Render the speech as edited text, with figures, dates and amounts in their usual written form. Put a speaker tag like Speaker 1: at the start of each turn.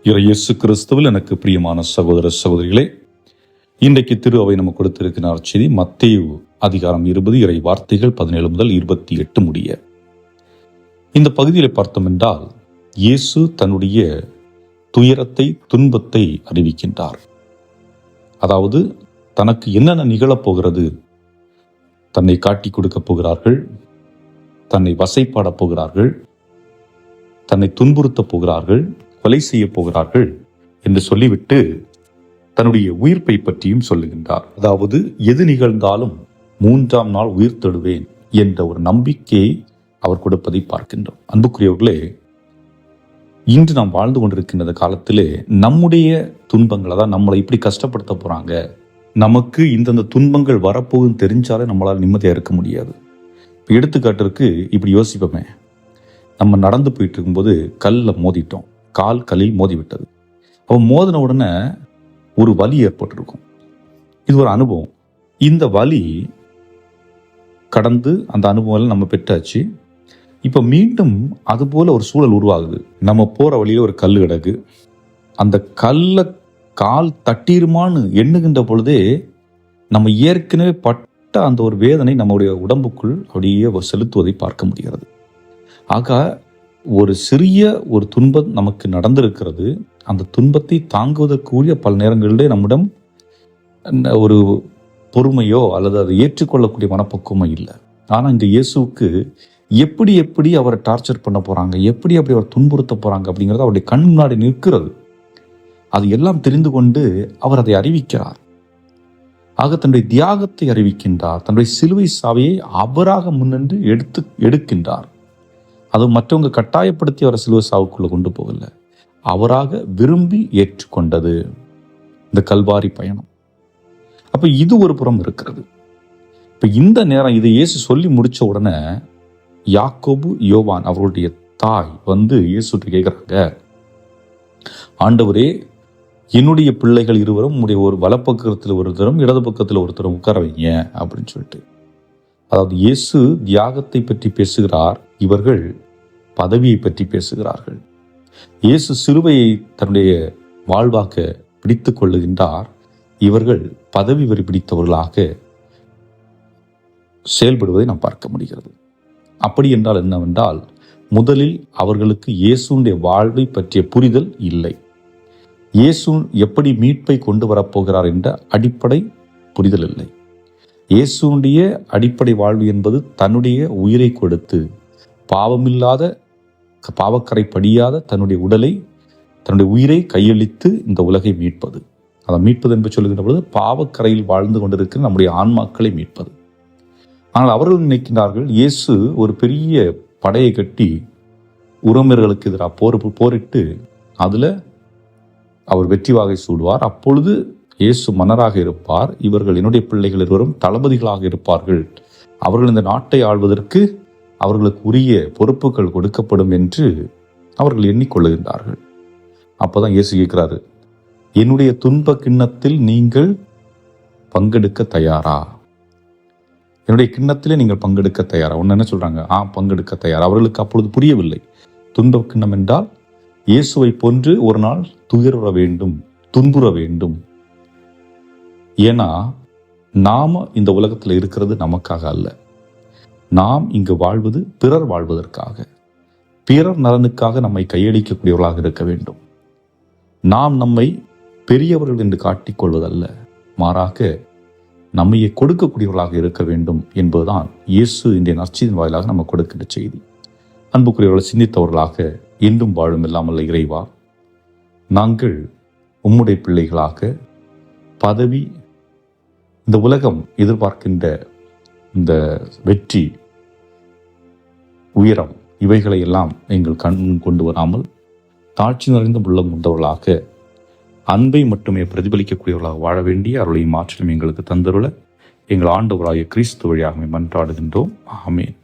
Speaker 1: இயேசு கிறிஸ்துவில் எனக்கு பிரியமான சகோதர சகோதரிகளே, இன்றைக்கு திரு அவை நமக்கு கொடுத்திருக்கிறார் செய்தி மத்தேயு அதிகாரம் 20 இறை வார்த்தைகள் 17 முதல் 28 முடிய. இந்த பகுதியில் பார்த்தோம் என்றால், இயேசு தன்னுடைய துயரத்தை துன்பத்தை அறிவிக்கின்றார். அதாவது தனக்கு என்னென்ன நிகழப்போகிறது, தன்னை காட்டி கொடுக்கப் போகிறார்கள், தன்னை வசைப்பாடப் போகிறார்கள், தன்னை துன்புறுத்தப் போகிறார்கள், கொலை செய்ய போகிறார்கள் என்று சொல்லிவிட்டு தன்னுடைய உயிர்ப்பை பற்றியும் சொல்லுகின்றார். அதாவது எது நிகழ்ந்தாலும் 3ஆம் நாள் உயிர் தெழுவேன் என்ற ஒரு நம்பிக்கையை அவர் கொடுப்பதை பார்க்கின்றோம். அன்புக்குரியவர்களே, இன்று நாம் வாழ்ந்து கொண்டிருக்கின்ற காலத்திலே நம்முடைய துன்பங்களை தான் நம்மளை இப்படி கஷ்டப்படுத்த போறாங்க, நமக்கு இந்தந்த துன்பங்கள் வரப்போகுதுன்னு தெரிஞ்சாலே நம்மளால் நிம்மதியாக இருக்க முடியாது. இப்போ எடுத்துக்காட்டிற்கு இப்படி யோசிப்போமே, நம்ம நடந்து போயிட்டு இருக்கும்போது கல்லில் மோதிட்டோம், கால் கல்லில் மோதிவிட்டது. அப்போ மோதின உடனே ஒரு வலி ஏற்பட்டிருக்கும். இது ஒரு அனுபவம். இந்த வலி கடந்து அந்த அனுபவம் நம்ம பெற்றாச்சு. இப்போ மீண்டும் அதுபோல ஒரு சூழல் உருவாகுது. நம்ம போகிற வழியில் ஒரு கல் கிடக்கு. அந்த கல்லை கால் தட்டிருமான்னு எண்ணுகின்ற பொழுதே நம்ம ஏற்கனவே பட்ட அந்த ஒரு வேதனை நம்முடைய உடம்புக்குள் அப்படியே செலுத்துவதை பார்க்க முடிகிறது. ஆக ஒரு சிறிய ஒரு துன்பம் நமக்கு நடந்திருக்கிறது. அந்த துன்பத்தை தாங்குவதற்குரிய பல நேரங்களிலே நம்மிடம் ஒரு பொறுமையோ அல்லது அதை ஏற்றுக்கொள்ளக்கூடிய மனப்பக்குவமோ இல்லை. ஆனால் இங்கே இயேசுவுக்கு எப்படி எப்படி அவரை டார்ச்சர் பண்ண போகிறாங்க, எப்படி அப்படி அவர் துன்புறுத்த போகிறாங்க அப்படிங்கிறது அவருடைய கண் முன்னாடி நிற்கிறது. அது எல்லாம் தெரிந்து கொண்டு அவர் அதை அறிவிக்கிறார். ஆக தன்னுடைய தியாகத்தை அறிவிக்கின்றார். தன்னுடைய சிலுவை சாவையை அவராக முன்னின்று எடுக்கின்றார். அது மற்றவங்க கட்டாயப்படுத்தி அவரை சிலுவை சாவுக்குள்ள கொண்டு போகல, அவராக விரும்பி ஏற்றுக்கொண்டது இந்த கல்வாரி பயணம். அப்ப இது ஒரு புறம் இருக்கிறது. இப்ப இந்த நேரம் இதை இயேசு சொல்லி முடிச்ச உடனே யாக்கோபு யோவான் அவருடைய தாய் வந்து இயேசுட்டு கேட்கிறாங்க, ஆண்டவரே, என்னுடைய பிள்ளைகள் இருவரும் உங்களுடைய ஒரு வலப்பக்கத்தில் ஒருத்தரும் இடது பக்கத்தில் ஒருத்தரும் உட்கார வைங்க அப்படின்னு சொல்லிட்டு. அதாவது இயேசு தியாகத்தை பற்றி பேசுகிறார், இவர்கள் பதவியை பற்றி பேசுகிறார்கள். இயேசு சிலுவையை தன்னுடைய வாழ்வாக பிடித்துக் கொள்ளுகின்றார், இவர்கள் பதவி வரி பிடித்தவர்களாக செயல்படுவதை நாம் பார்க்க முடிகிறது. அப்படி என்றால் என்னவென்றால், முதலில் அவர்களுக்கு இயேசுடைய வாழ்வை பற்றிய புரிதல் இல்லை. இயேசு எப்படி மீட்பை கொண்டு வரப்போகிறார் என்ற அடிப்படை புரிதல் இல்லை. இயேசுடைய அடிப்படை வாழ்வு என்பது தன்னுடைய உயிரை கொடுத்து பாவமில்லாத பாவக்கரை படியாத தன்னுடைய உடலை தன்னுடைய உயிரை கையளித்து இந்த உலகை மீட்பது. அதை மீட்பது என்று சொல்லுகின்ற பொழுது பாவக்கரையில் வாழ்ந்து கொண்டிருக்கிற நம்முடைய ஆன்மாக்களை மீட்பது. ஆனால் அவர்கள் நினைக்கின்றார்கள், இயேசு ஒரு பெரிய படையை கட்டி உறவினர்களுக்கு எதிராக போரிட்டு அதில் அவர் வெற்றி வாகை சூடுவார். அப்பொழுது இயேசு மன்னராக இருப்பார், இவர்கள் என்னுடைய பிள்ளைகள் இருவரும் தளபதிகளாக இருப்பார்கள், அவர்கள் இந்த நாட்டை ஆள்வதற்கு அவர்களுக்கு உரிய பொறுப்புகள் கொடுக்கப்படும் என்று அவர்கள் எண்ணிக்கொள்ளுகின்றார்கள். அப்போதான் இயேசு கேட்கிறாரு, என்னுடைய துன்ப கிண்ணத்தில் நீங்கள் பங்கெடுக்க தயாரா? என்னுடைய கிண்ணத்திலே நீங்கள் பங்கெடுக்க தயாரா? ஒன்று என்ன சொல்றாங்க, பங்கெடுக்க தயார். அவர்களுக்கு அப்பொழுது புரியவில்லை. துன்ப கிண்ணம் என்றால் இயேசுவை போன்று ஒரு நாள் துயர வேண்டும், துன்புற வேண்டும். ஏன்னா நாம இந்த உலகத்தில் இருக்கிறது நமக்காக அல்ல, நாம் இங்கு வாழ்வது பிறர் வாழ்வதற்காக, பிறர் நலனுக்காக நம்மை கையளிக்கக்கூடியவர்களாக இருக்க வேண்டும். நாம் நம்மை பெரியவர்கள் என்று காட்டிக்கொள்வதல்ல, மாறாக நம்மையை கொடுக்கக்கூடியவர்களாக இருக்க வேண்டும் என்பதுதான் இயேசு இன்றைய நற்செய்தியின் வாயிலாக நம்ம கொடுக்கின்ற செய்தி. அன்புக்குரியவர்களை சிந்தித்தவர்களாக என்றும் வாழும் இல்லாமல் இறைவா, நாங்கள் உம்முடைய பிள்ளைகளாக பதவி, இந்த உலகம் எதிர்பார்க்கின்ற இந்த வெற்றி, உயரம், இவைகளை எல்லாம் எங்கள் கண் கொண்டு வராமல் தாழ்ச்சி நிறைந்த உள்ளம் கொண்டவர்களாக அன்பை மட்டுமே பிரதிபலிக்கக்கூடியவர்களாக வாழ வேண்டிய அருளையும் ஆற்றலும் எங்களுக்கு தந்தருள எங்கள் ஆண்டவராகிய கிறிஸ்து வழியாக மன்றாடுகின்றோம். ஆமென்.